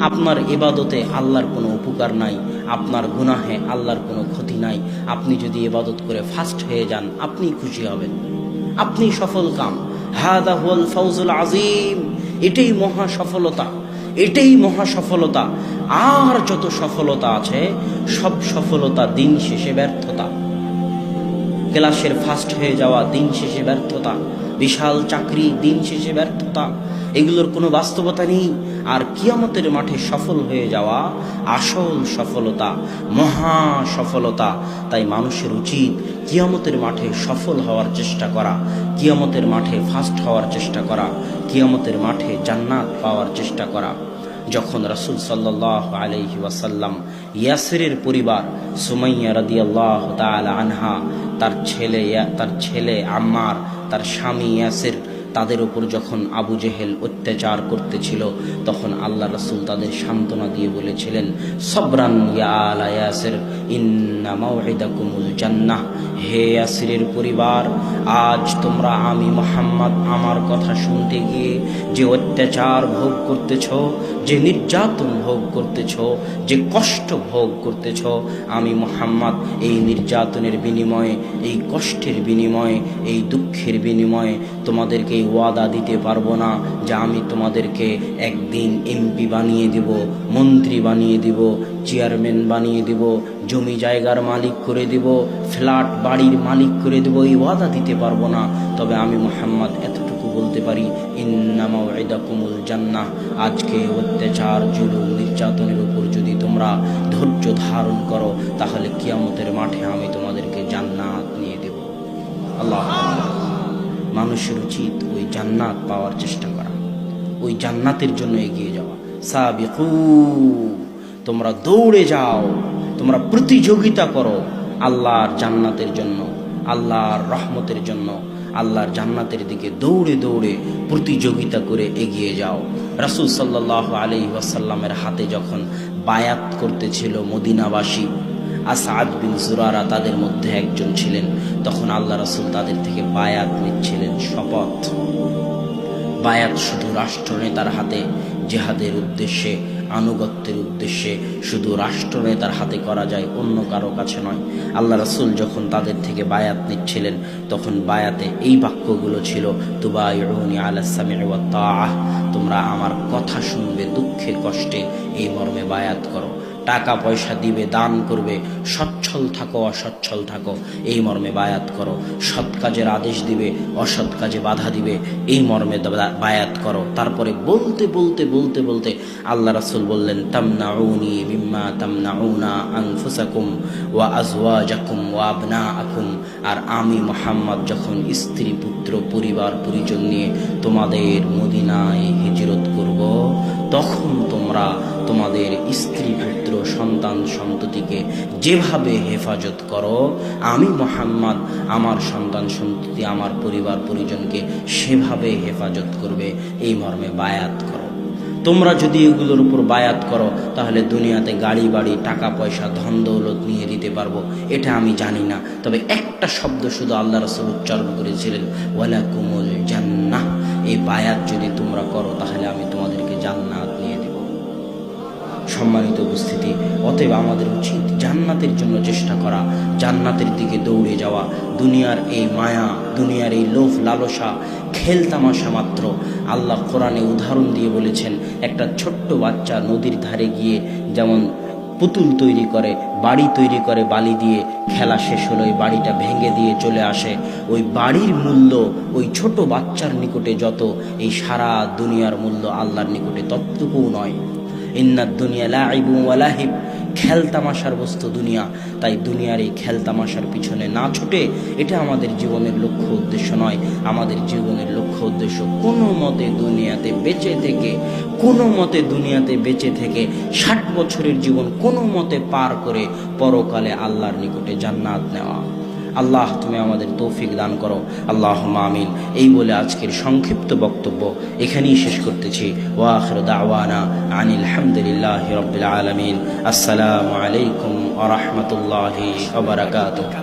আপনার ইবাদতে আল্লাহর কোনো উপকার নাই, আপনার গুনাহে আল্লাহর কোনো ক্ষতি নাই। আপনি যদি ইবাদত করে ফাস্ট হয়ে যান, আপনি খুশি হবেন, আপনি সফল কাম। হাদা হুয়াল ফাউজুল আযীম, এটাই মহা সফলতা, এটাই মহা সফলতা। আর যত সফলতা আছে সব সফলতা দিন শেষে ব্যর্থতা। ক্লাসের ফার্স্ট হয়ে যাওয়া দিন শেষে ব্যর্থতা, বিশাল চাকরি দিন শেষে ব্যর্থতা, এগুলোর কোনো বাস্তবতা নেই। আর কিয়ামতের মাঠে সফল হয়ে যাওয়া আসল সফলতা, মহা সফলতা। তাই মানুষের উচিত কিয়ামতের মাঠে সফল হওয়ার চেষ্টা করা, কিয়ামতের মাঠে ফার্স্ট হওয়ার চেষ্টা করা, কিয়ামতের মাঠে জান্নাত পাওয়ার চেষ্টা করা। যখন রাসূল সাল্লাল্লাহু আলাইহি ওয়াসাল্লাম ইয়াসিরের পরিবার সুমাইয়া রাদিয়াল্লাহু তাআলা আনহা, তার ছেলে আম্মার, তার স্বামী ইয়াসির, তাদের উপর যখন আবু জেহেল অত্যাচার করতেছিল, তখন আল্লাহ রাসূল তাদের সান্ত্বনা দিয়ে বলেছিলেন, সবরান ইয়া আলা ইয়াসির ইন্না মাউইদাকুমুল জান্নাহ। হে ইয়াসিরের পরিবার, আজ তোমরা আমি মুহাম্মদ আমার কথা শুনতে গিয়ে যে অত্যাচার ভোগ করতেছ, যে নির্যাতন ভোগ করতেছ, যে কষ্ট ভোগ করতেছ, আমি মুহাম্মদ এই নির্যাতনের বিনিময়ে, এই কষ্টের বিনিময়ে, এই দুঃখের বিনিময়ে তোমাদেরকে ওয়াদা দিতে পারবো না যে আমি তোমাদেরকে একদিন এমপি বানিয়ে দিব, মন্ত্রী বানিয়ে দিব, চেয়ারম্যান বানিয়ে দিব, জমি জায়গার মালিক করে দিব, ফ্ল্যাট বাড়ির মালিক করে দিব। এই ওয়াদা দিতে পারবো না। তবে আমি মুহাম্মদ এতটুকু বলতে পারি, ইন্না মাউইদাকুমুল জান্নাহ। আজকে অত্যাচার, জুলুম, নির্যাতনের উপর যদি তোমরা ধৈর্য ধারণ করো, তাহলে কিয়ামতের মাঠে আমি তোমাদেরকে জান্নাত নিয়ে দেব। আল্লাহ। মানুষের উচিত ওই জান্নাত পাওয়ার চেষ্টা করা, ওই জান্নাতের জন্য এগিয়ে যাওয়া। সাবিকু, তোমরা দৌড়ে যাও, তোমরা প্রতিযোগিতা করো আল্লাহর জান্নাতের জন্য, আল্লাহর রহমতের জন্য, আল্লাহর জান্নাতের দিকে দৌড়ে দৌড়ে প্রতিযোগিতা করে এগিয়ে যাও। রাসূল সাল্লাল্লাহু আলাইহি ওয়াসাল্লামের হাতে যখন বায়াত করতেছিল মদিনাবাসী, আসাদ বিন জুরারা তাদের মধ্যে একজন ছিলেন, তখন আল্লাহ রাসূল তাদের থেকে বায়াত নিচ্ছিলেন, শপথ। বায়াত শুধু রাষ্ট্রনেতার হাতে জিহাদের উদ্দেশ্যে, আনুগত্যের উদ্দেশ্যে শুধু রাষ্ট্রনেতার হাতে করা যায়, অন্য কারো কাছে নয়। আল্লাহ রাসূল যখন তাদের থেকে বায়াত নিচ্ছিলেন, তখন বায়াতে এই বাক্যগুলো ছিল, তুবাইউনি আলা সামি'i ওয়াত তাআহ, তোমরা আমার কথা শুনবে দুঃখে কষ্টে, এই মর্মে বায়াত করো। টাকা পয়সা দিবে, দান করবে, সচ্ছল থাকো অসচ্ছল থাকো, এই মর্মে বায়াত করো। সৎ কাজের আদেশ দিবে, অসৎ কাজে বাধা দিবে, এই মর্মে বায়াত করো। তারপরে বলতে বলতে বলতে বলতে আল্লাহ রাসূল বললেন, তামনাউনি মিম্মা তামনাউনা আনফুসাকুম ওয়া আজওয়াজাকুম ওয়া আবনাআকুম। আর আমি মুহাম্মদ যখন স্ত্রী, পুত্র, পরিবার, পরিজন নিয়ে তোমাদের মদিনায় হিজরত করব, তখন তোমরা তোমাদের স্ত্রী, পুত্র, সন্তান, সন্ততিকে যেভাবে হেফাজত করো, আমি মুহাম্মদ আমার সন্তান, সন্ততি, আমার পরিবার, পরিজনকে সেভাবে হেফাজত করবে, এই মর্মে বায়াত করো। তোমরা যদি এগুলোর উপর বায়াত করো, তাহলে দুনিয়াতে গাড়ি বাড়ি, টাকা পয়সা, ধন দৌলত নিয়ে দিতে পারবো, এটা আমি জানি না। তবে একটা শব্দ শুধু আল্লাহ রাসূল উচ্চারণ করেছিলেন, ওয়ালাকুমুল জান্নাহ। এই বায়াত যদি তোমরা করো, তাহলে আমি তোমাদেরকে জান্নাত নিয়ে দেব। সম্মানিত উপস্থিতি, অতএব আমাদের উচিত জান্নাতের জন্য চেষ্টা করা, জান্নাতের দিকে দৌড়ে যাওয়া। দুনিয়ার এই মায়া, দুনিয়ার এই লোভ লালসা খেলতামাশা মাত্র। আল্লাহ কোরআনে উদাহরণ দিয়ে বলেছেন, একটা ছোট্ট বাচ্চা নদীর ধারে গিয়ে যেমন পুতুল তৈরি করে, বাড়ি তৈরি করে বালি দিয়ে, খেলা শেষ হলো ওই বাড়িটা ভেঙে দিয়ে চলে আসে। ওই বাড়ির মূল্য ওই ছোট বাচ্চার নিকটে যত, এই সারা দুনিয়ার মূল্য আল্লাহর নিকটে ততটুকুও নয়। ইন্নাদ দুনিয়া লাইবুন ওয়া লাহিব, খেলতামাশার বস্তু দুনিয়া। তাই দুনিয়ার এই খেলতামাশার পিছনে না ছুটে, এটা আমাদের জীবনের লক্ষ্য উদ্দেশ্য নয়। আমাদের জীবনের লক্ষ্য উদ্দেশ্য কোনো মতে দুনিয়াতে বেঁচে থেকে, কোনো মতে দুনিয়াতে বেঁচে থেকে 60 বছরের জীবন কোনো মতে পার করে পরকালে আল্লাহর নিকটে জান্নাত নেওয়া। আল্লাহ তুমি আমাদের তৌফিক দান করো, আল্লাহুম্মা আমিন। এই বলে আজকের সংক্ষিপ্ত বক্তব্য এখানেই শেষ করতেছি। ওয়া আখিরু দাওয়ানা আনিল হামদুলিল্লাহি রাব্বিল আলামিন। আসসালামু আলাইকুম ওয়া রাহমাতুল্লাহি ওয়া বারাকাতুহু।